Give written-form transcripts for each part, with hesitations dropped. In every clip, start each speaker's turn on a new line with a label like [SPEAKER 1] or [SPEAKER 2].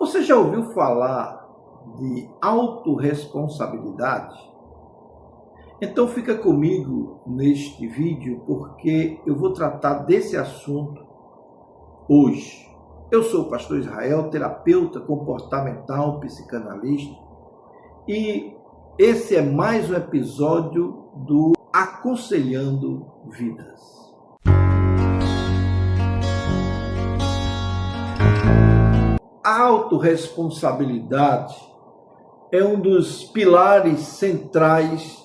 [SPEAKER 1] Você já ouviu falar de autorresponsabilidade? Então fica comigo neste vídeo porque eu vou tratar desse assunto hoje. Eu sou o pastor Israel, terapeuta comportamental, psicanalista, e esse é mais um episódio do Aconselhando Vidas. A autorresponsabilidade é um dos pilares centrais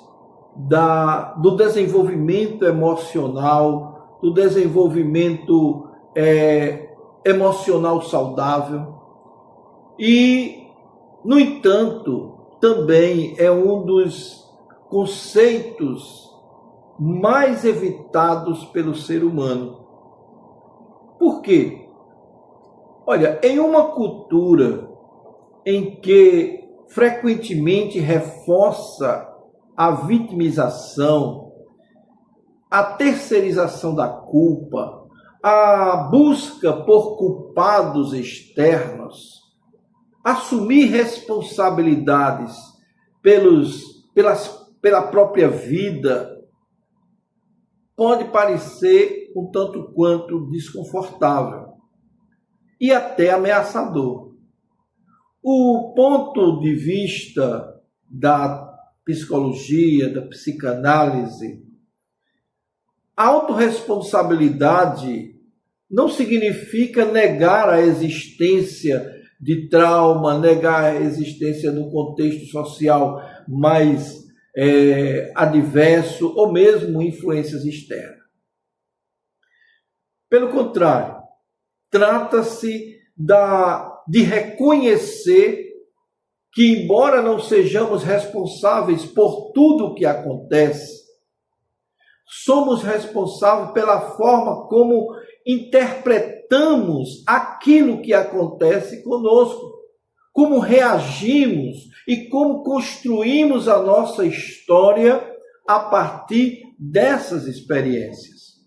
[SPEAKER 1] do desenvolvimento emocional, do desenvolvimento emocional saudável e, no entanto, também é um dos conceitos mais evitados pelo ser humano. Por quê? Olha, em uma cultura em que frequentemente reforça a vitimização, a terceirização da culpa, a busca por culpados externos, assumir responsabilidades pela própria vida, pode parecer um tanto quanto desconfortável e até ameaçador. O ponto de vista da psicologia, da psicanálise, a autorresponsabilidade não significa negar a existência de trauma, negar a existência do contexto social mais adverso ou mesmo influências externas. Pelo contrário, trata-se de reconhecer que, embora não sejamos responsáveis por tudo o que acontece, somos responsáveis pela forma como interpretamos aquilo que acontece conosco, como reagimos e como construímos a nossa história a partir dessas experiências.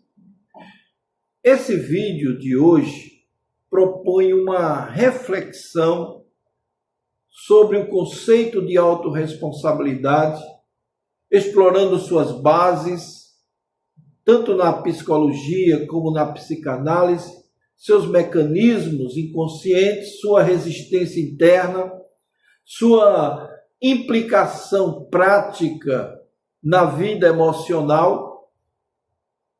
[SPEAKER 1] Esse vídeo de hoje propõe uma reflexão sobre o conceito de autorresponsabilidade, explorando suas bases, tanto na psicologia como na psicanálise, seus mecanismos inconscientes, sua resistência interna, sua implicação prática na vida emocional,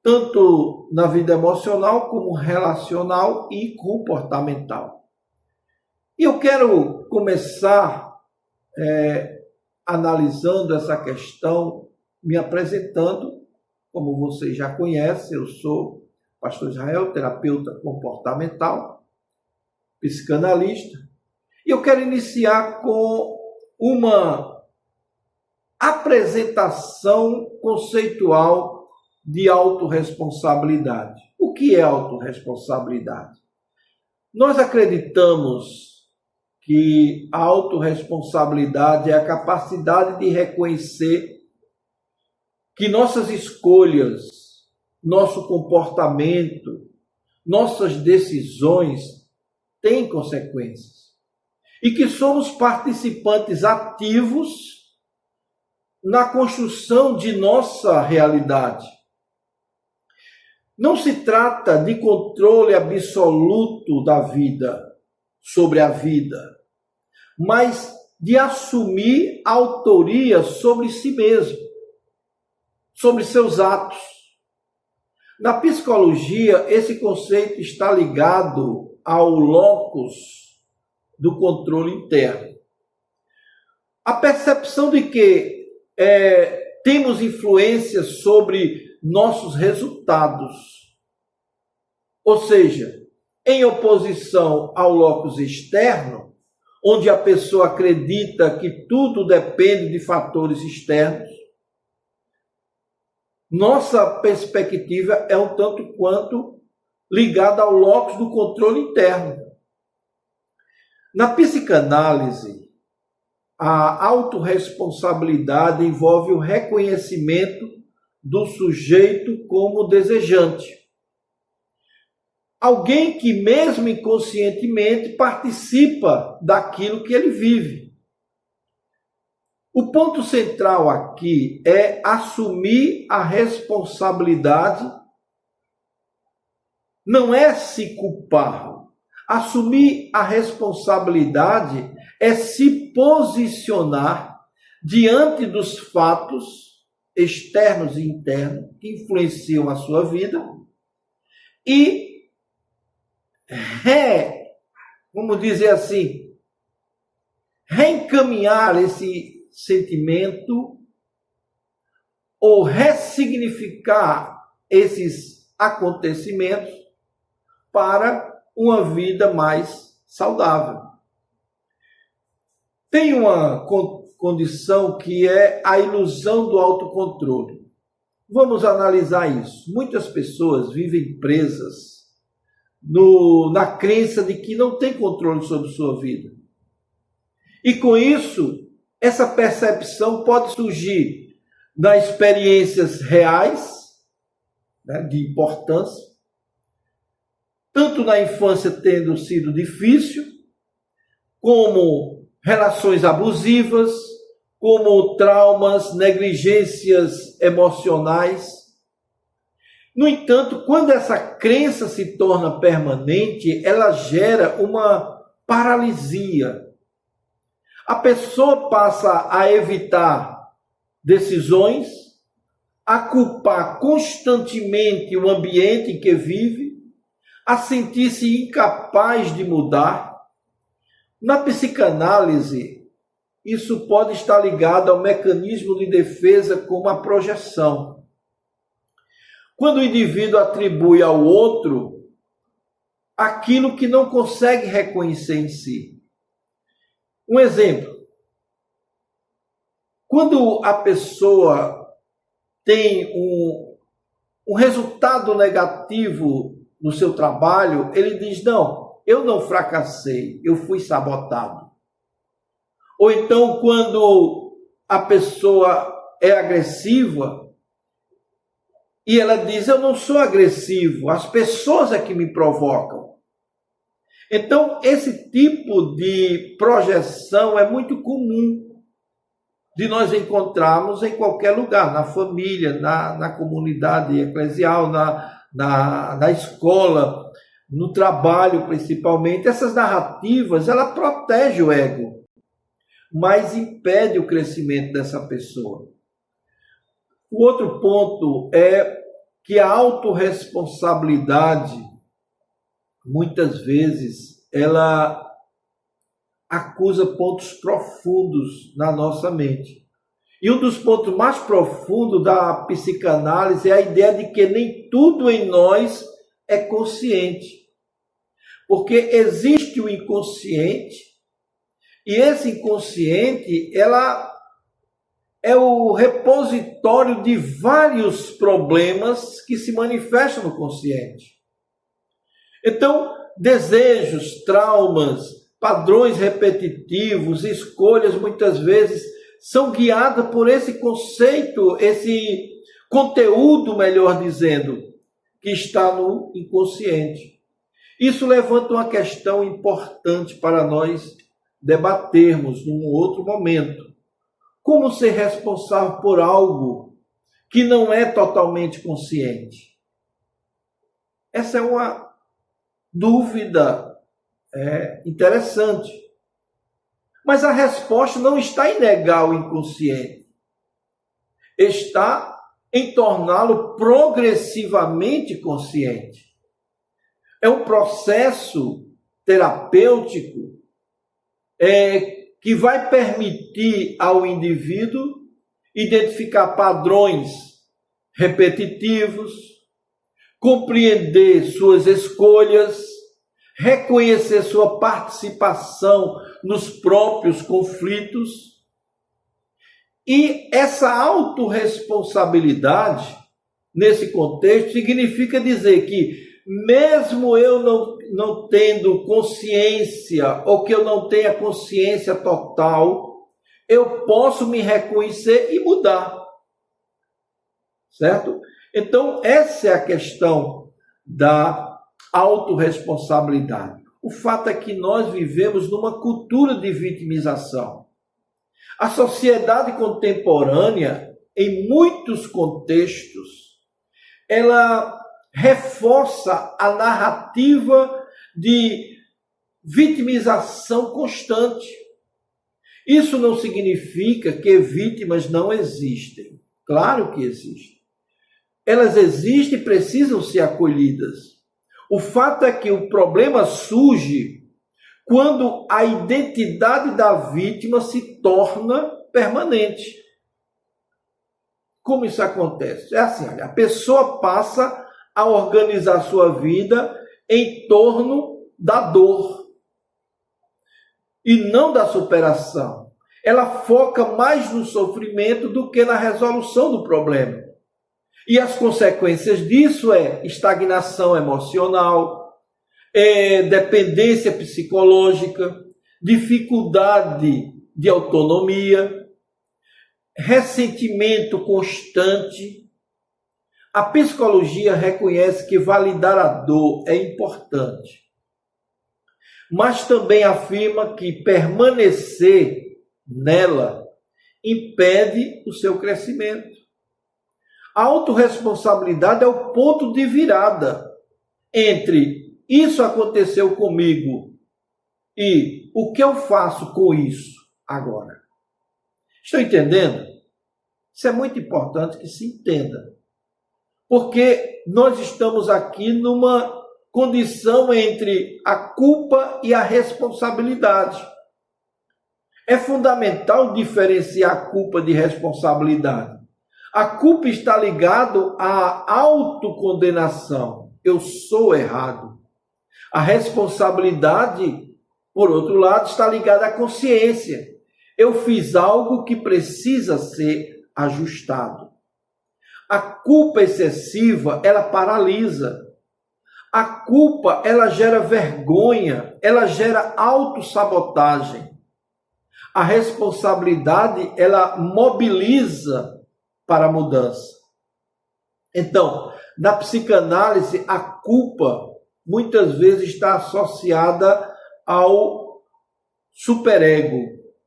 [SPEAKER 1] tanto na vida emocional como relacional e comportamental. E eu quero começar analisando essa questão, me apresentando. Como vocês já conhecem, eu sou pastor Israel, terapeuta comportamental, psicanalista, e eu quero iniciar com uma apresentação conceitual de autorresponsabilidade. O que é autorresponsabilidade? Nós acreditamos que a autorresponsabilidade é a capacidade de reconhecer que nossas escolhas, nosso comportamento, nossas decisões têm consequências e que somos participantes ativos na construção de nossa realidade. Não se trata de controle absoluto da vida, sobre a vida, mas de assumir autoria sobre si mesmo, sobre seus atos. Na psicologia, esse conceito está ligado ao locus do controle interno. A percepção de que temos influência sobre nossos resultados, ou seja, em oposição ao locus externo, onde a pessoa acredita que tudo depende de fatores externos, nossa perspectiva é um tanto quanto ligada ao locus do controle interno. Na psicanálise, a autorresponsabilidade envolve o reconhecimento do sujeito como desejante. alguém que mesmo inconscientemente participa daquilo que ele vive. O ponto central aqui é assumir a responsabilidade, não é se culpar. Assumir a responsabilidade é se posicionar diante dos fatos externos e internos que influenciam a sua vida e vamos dizer assim, reencaminhar esse sentimento ou ressignificar esses acontecimentos para uma vida mais saudável. Tem uma condição que é a ilusão do autocontrole. Vamos analisar isso. Muitas pessoas vivem presas na crença de que não tem controle sobre sua vida. E com isso, essa percepção pode surgir nas experiências reais, né, de importância, tanto na infância tendo sido difícil, como relações abusivas, como traumas, negligências emocionais. No entanto, quando essa crença se torna permanente, ela gera uma paralisia. A pessoa passa a evitar decisões, a culpar constantemente o ambiente em que vive, a sentir-se incapaz de mudar. Na psicanálise, isso pode estar ligado ao mecanismo de defesa como a projeção. Quando o indivíduo atribui ao outro aquilo que não consegue reconhecer em si. Um exemplo. Quando a pessoa tem um resultado negativo no seu trabalho, ele diz, não, eu não fracassei, eu fui sabotado. Ou então, quando a pessoa é agressiva, e ela diz, eu não sou agressivo, as pessoas é que me provocam. Então, esse tipo de projeção é muito comum de nós encontrarmos em qualquer lugar, na família, na comunidade eclesial, na escola, no trabalho principalmente. Essas narrativas, ela protege o ego, mas impede o crescimento dessa pessoa. O outro ponto é que a autorresponsabilidade, muitas vezes, ela acusa pontos profundos na nossa mente. E um dos pontos mais profundos da psicanálise é a ideia de que nem tudo em nós é consciente. Porque existe o inconsciente, e esse inconsciente, ela é o repositório de vários problemas que se manifestam no consciente. Então, desejos, traumas, padrões repetitivos, escolhas, muitas vezes, são guiadas por esse conceito, esse conteúdo, melhor dizendo, que está no inconsciente. Isso levanta uma questão importante para nós debatermos num outro momento. Como ser responsável por algo que não é totalmente consciente? Essa é uma dúvida interessante. Mas a resposta não está em negar o inconsciente. Está em torná-lo progressivamente consciente. É um processo terapêutico que vai permitir ao indivíduo identificar padrões repetitivos, compreender suas escolhas, reconhecer sua participação nos próprios conflitos. E essa autorresponsabilidade, nesse contexto, significa dizer que, mesmo eu não tendo consciência, ou que eu não tenha consciência total, eu posso me reconhecer e mudar. Certo? Então, essa é a questão da autorresponsabilidade. O fato é que nós vivemos numa cultura de vitimização. A sociedade contemporânea, em muitos contextos, ela reforça a narrativa de vitimização constante. Isso não significa que vítimas não existem. Claro que existem. Elas existem e precisam ser acolhidas. O fato é que o problema surge quando a identidade da vítima se torna permanente. Como isso acontece? É assim, olha, a pessoa passa a organizar sua vida em torno da dor e não da superação. Ela foca mais no sofrimento do que na resolução do problema. E as consequências disso é estagnação emocional, dependência psicológica, dificuldade de autonomia, ressentimento constante. A psicologia reconhece que validar a dor é importante, mas também afirma que permanecer nela impede o seu crescimento. A autorresponsabilidade é o ponto de virada entre isso aconteceu comigo e o que eu faço com isso agora. Estão entendendo? Isso é muito importante que se entenda. Porque nós estamos aqui numa condição entre a culpa e a responsabilidade. É fundamental diferenciar a culpa de responsabilidade. A culpa está ligada à autocondenação. Eu sou errado. A responsabilidade, por outro lado, está ligada à consciência. Eu fiz algo que precisa ser ajustado. A culpa excessiva, ela paralisa. A culpa, ela gera vergonha, ela gera autossabotagem. A responsabilidade, ela mobiliza para a mudança. Então, na psicanálise, a culpa muitas vezes está associada ao superego,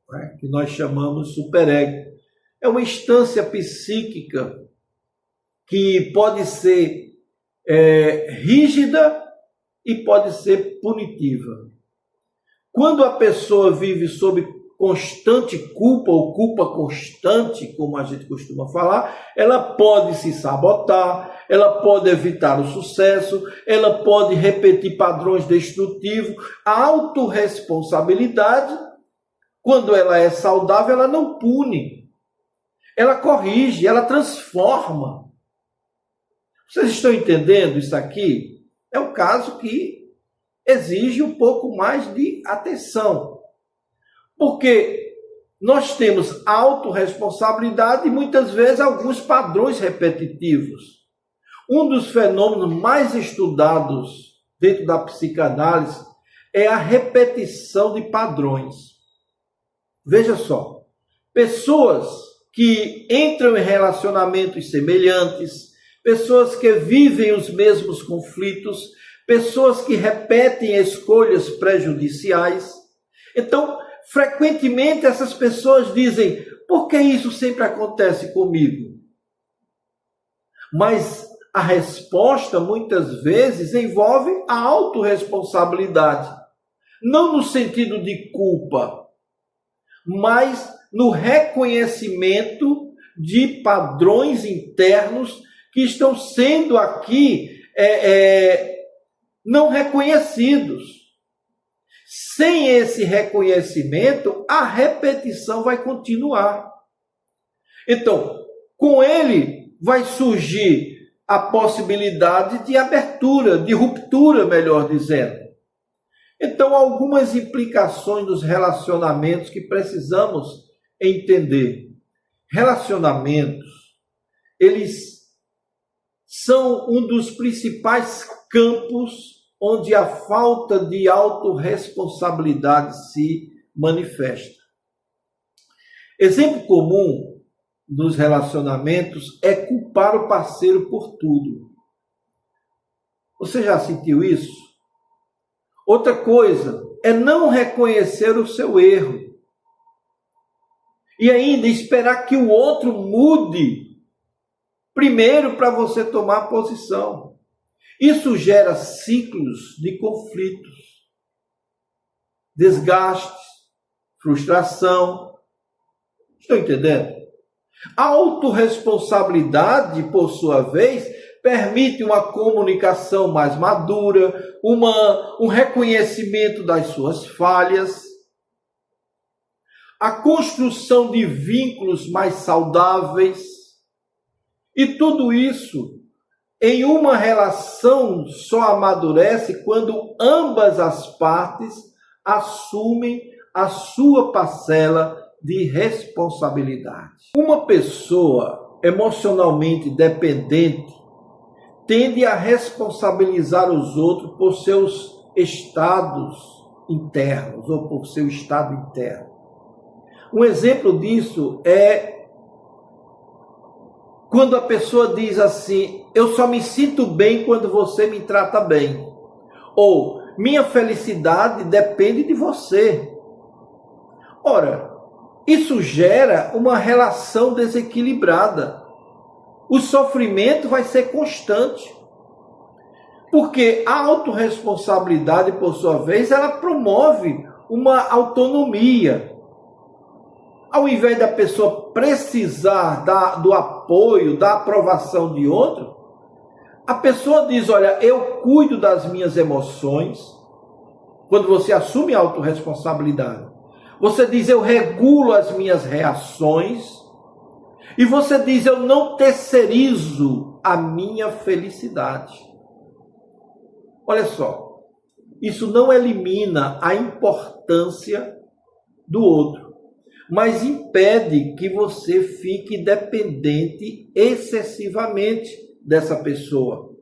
[SPEAKER 1] né, que nós chamamos superego. É uma instância psíquica que pode ser rígida e pode ser punitiva. Quando a pessoa vive sob constante culpa ou culpa constante, como a gente costuma falar, ela pode se sabotar, ela pode evitar o sucesso, ela pode repetir padrões destrutivos. A autorresponsabilidade, quando ela é saudável, ela não pune, ela corrige, ela transforma. Vocês estão entendendo isso aqui? É um caso que exige um pouco mais de atenção. Porque nós temos autorresponsabilidade e muitas vezes alguns padrões repetitivos. Um dos fenômenos mais estudados dentro da psicanálise é a repetição de padrões. Veja só, pessoas que entram em relacionamentos semelhantes, pessoas que vivem os mesmos conflitos, pessoas que repetem escolhas prejudiciais. Então, frequentemente essas pessoas dizem: por que isso sempre acontece comigo? Mas a resposta muitas vezes envolve a autorresponsabilidade. Não no sentido de culpa, mas no reconhecimento de padrões internos que estão sendo aqui não reconhecidos. Sem esse reconhecimento, a repetição vai continuar. Então, com ele vai surgir a possibilidade de abertura, de ruptura, melhor dizendo. Então, algumas implicações dos relacionamentos que precisamos entender. Relacionamentos, eles são um dos principais campos onde a falta de autorresponsabilidade se manifesta. Exemplo comum nos relacionamentos é culpar o parceiro por tudo. Você já sentiu isso? Outra coisa é não reconhecer o seu erro. E ainda esperar que o outro mude primeiro para você tomar posição. Isso gera ciclos de conflitos, desgastes, frustração. Estão entendendo? A autorresponsabilidade, por sua vez, permite uma comunicação mais madura, um reconhecimento das suas falhas, a construção de vínculos mais saudáveis, e tudo isso em uma relação só amadurece quando ambas as partes assumem a sua parcela de responsabilidade. Uma pessoa emocionalmente dependente tende a responsabilizar os outros por seus estados internos ou por seu estado interno. Um exemplo disso é quando a pessoa diz assim: eu só me sinto bem quando você me trata bem. Ou, minha felicidade depende de você. Ora, isso gera uma relação desequilibrada. O sofrimento vai ser constante. Porque a autorresponsabilidade, por sua vez, ela promove uma autonomia. Ao invés da pessoa precisar do apoio, da aprovação de outro, a pessoa diz: olha, eu cuido das minhas emoções. Quando você assume a autorresponsabilidade, você diz: eu regulo as minhas reações. E você diz: eu não terceirizo a minha felicidade. Olha só, isso não elimina a importância do outro, mas impede que você fique dependente excessivamente dessa pessoa.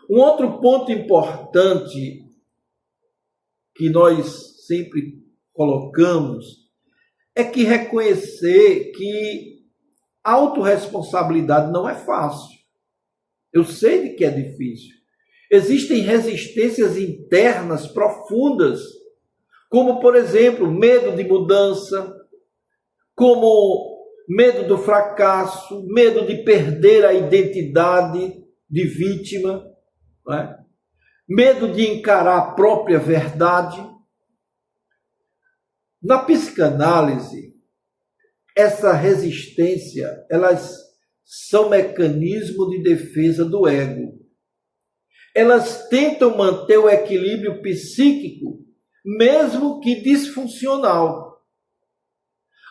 [SPEAKER 1] Um outro ponto importante que nós sempre colocamos é que reconhecer que a autorresponsabilidade não é fácil. Eu sei de que é difícil. Existem resistências internas profundas, como, por exemplo, medo de mudança, como medo do fracasso, medo de perder a identidade de vítima, não é? Medo de encarar a própria verdade. Na psicanálise, essa resistência, elas são mecanismos de defesa do ego. Elas tentam manter o equilíbrio psíquico, mesmo que disfuncional.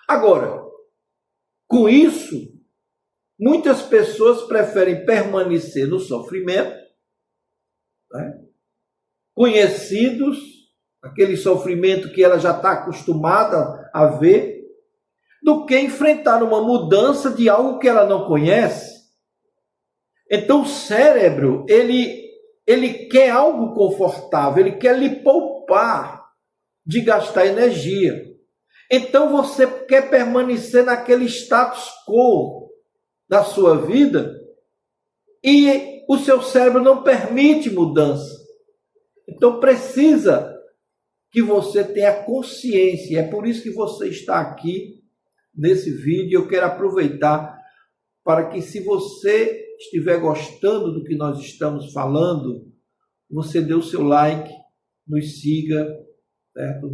[SPEAKER 1] Agora, com isso, muitas pessoas preferem permanecer no sofrimento, né? Conhecidos, aquele sofrimento que ela já está acostumada a ver, do que enfrentar uma mudança de algo que ela não conhece. Então o cérebro, ele quer algo confortável, ele quer lhe poupar de gastar energia. Então você quer permanecer naquele status quo da sua vida e o seu cérebro não permite mudança. Então precisa que você tenha consciência. É por isso que você está aqui nesse vídeo. Eu quero aproveitar para que, se você estiver gostando do que nós estamos falando, você dê o seu like, nos siga, certo?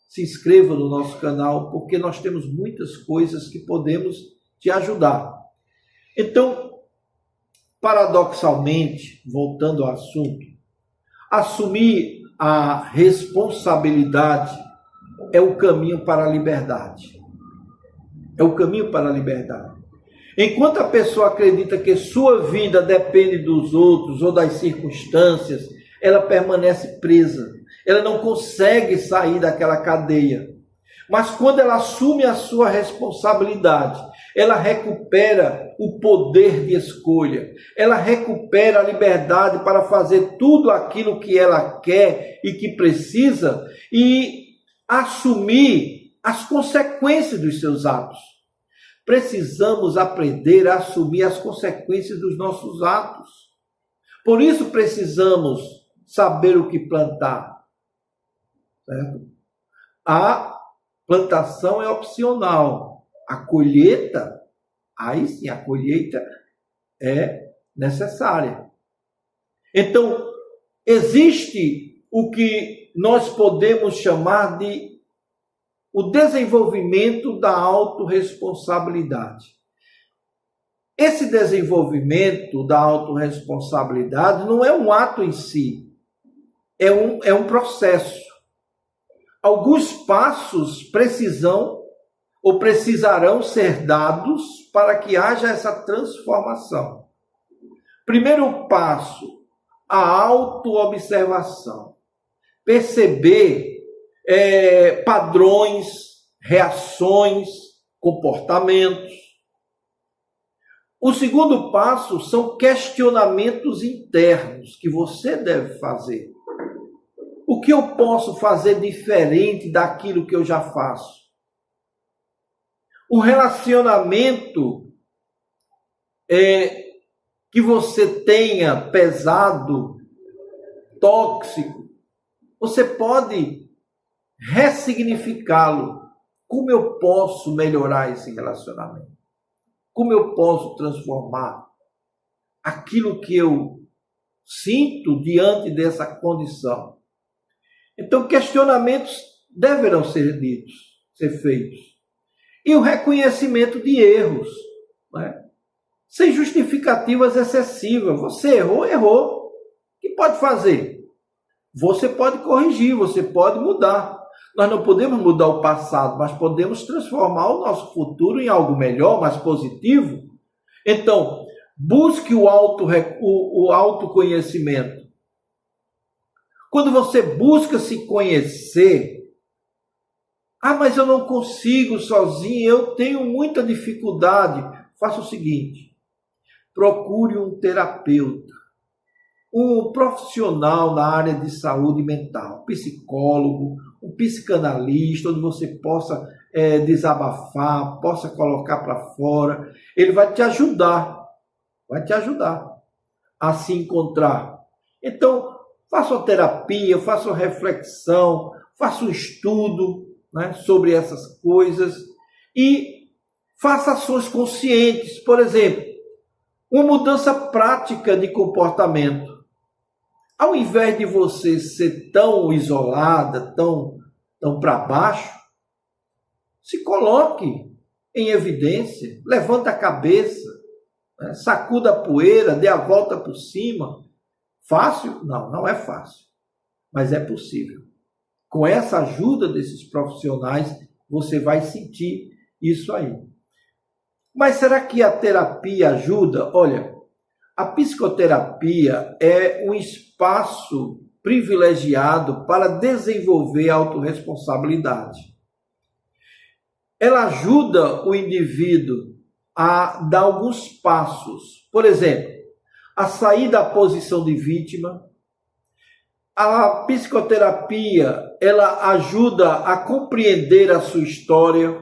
[SPEAKER 1] Se inscreva no nosso canal, porque nós temos muitas coisas que podemos te ajudar. Então, paradoxalmente, voltando ao assunto, assumir a responsabilidade é o caminho para a liberdade. É o caminho para a liberdade. Enquanto a pessoa acredita que sua vida depende dos outros ou das circunstâncias, ela permanece presa. Ela não consegue sair daquela cadeia. Mas quando ela assume a sua responsabilidade, ela recupera o poder de escolha. Ela recupera a liberdade para fazer tudo aquilo que ela quer e que precisa e assumir as consequências dos seus atos. Precisamos aprender a assumir as consequências dos nossos atos. Por isso precisamos saber o que plantar, certo? A plantação é opcional. A colheita, aí sim, a colheita é necessária. Então, existe o que nós podemos chamar de o desenvolvimento da autorresponsabilidade. Esse desenvolvimento da autorresponsabilidade não é um ato em si, é um processo. Alguns passos precisarão ser dados para que haja essa transformação. Primeiro passo, a autoobservação. Perceber padrões, reações, comportamentos. O segundo passo são questionamentos internos que você deve fazer. O que eu posso fazer diferente daquilo que eu já faço? Um relacionamento que você tenha pesado, tóxico, você pode ressignificá-lo. Como eu posso melhorar esse relacionamento? Como eu posso transformar aquilo que eu sinto diante dessa condição? Então, questionamentos deverão ser ditos, ser feitos. E o reconhecimento de erros, né? Sem justificativas excessivas. Você errou, errou. O que pode fazer? Você pode corrigir, você pode mudar. Nós não podemos mudar o passado, mas podemos transformar o nosso futuro em algo melhor, mais positivo. Então, busque o autoconhecimento. Quando você busca se conhecer, mas eu não consigo sozinho, eu tenho muita dificuldade. Faça o seguinte, procure um terapeuta, um profissional na área de saúde mental, um psicólogo, um psicanalista, onde você possa desabafar, possa colocar para fora. Ele vai te ajudar a se encontrar. Então, faça uma terapia, faça uma reflexão, faça um estudo, né, sobre essas coisas e faça ações conscientes. Por exemplo, uma mudança prática de comportamento. Ao invés de você ser tão isolada, tão para baixo, se coloque em evidência, levanta a cabeça, né, sacuda a poeira, dê a volta por cima. Fácil? Não, não é fácil, mas é possível. Com essa ajuda desses profissionais, você vai sentir isso aí. Mas será que a terapia ajuda? Olha, a psicoterapia é um espaço privilegiado para desenvolver a autorresponsabilidade. Ela ajuda o indivíduo a dar alguns passos. Por exemplo, a sair da posição de vítima. A psicoterapia, ela ajuda a compreender a sua história,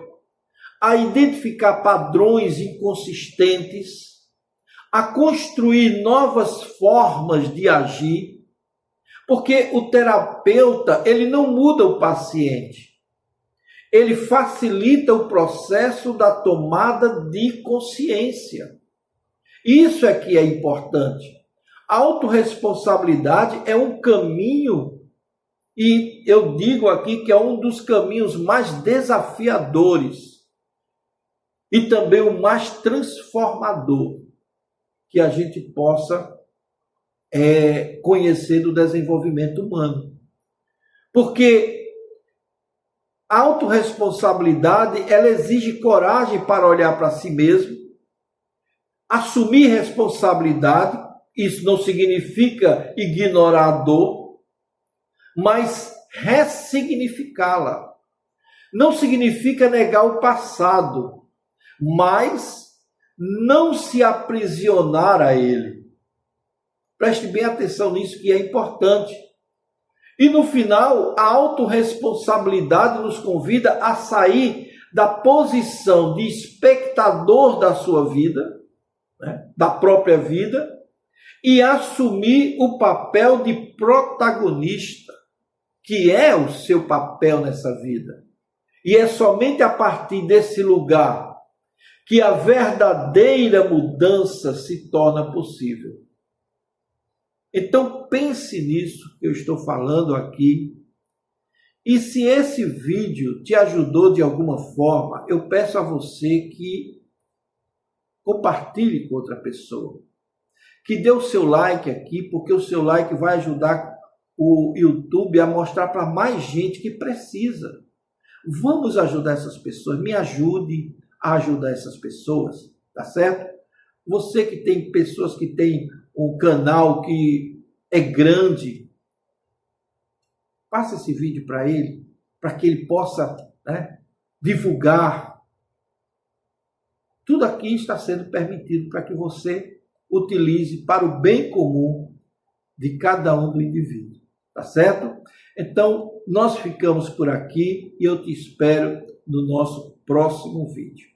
[SPEAKER 1] a identificar padrões inconsistentes, a construir novas formas de agir, porque o terapeuta, ele não muda o paciente, ele facilita o processo da tomada de consciência. Isso é que é importante. A autorresponsabilidade é um caminho, e eu digo aqui que é um dos caminhos mais desafiadores e também o mais transformador que a gente possa conhecer do desenvolvimento humano. Porque a autorresponsabilidade, ela exige coragem para olhar para si mesmo, assumir responsabilidade. Isso não significa ignorar a dor, mas ressignificá-la. Não significa negar o passado, mas não se aprisionar a ele. Preste bem atenção nisso, que é importante. E no final, a autorresponsabilidade nos convida a sair da posição de espectador da sua vida, né, da própria vida, e assumir o papel de protagonista, que é o seu papel nessa vida. E é somente a partir desse lugar que a verdadeira mudança se torna possível. Então pense nisso que eu estou falando aqui. E se esse vídeo te ajudou de alguma forma, eu peço a você que compartilhe com outra pessoa. Que dê o seu like aqui, porque o seu like vai ajudar o YouTube a mostrar para mais gente que precisa. Vamos ajudar essas pessoas. Me ajude a ajudar essas pessoas, tá certo? Você que tem pessoas que tem um canal que é grande, passa esse vídeo para ele, para que ele possa, divulgar. Tudo aqui está sendo permitido para que você utilize para o bem comum de cada um do indivíduo, tá certo? Então, nós ficamos por aqui e eu te espero no nosso próximo vídeo.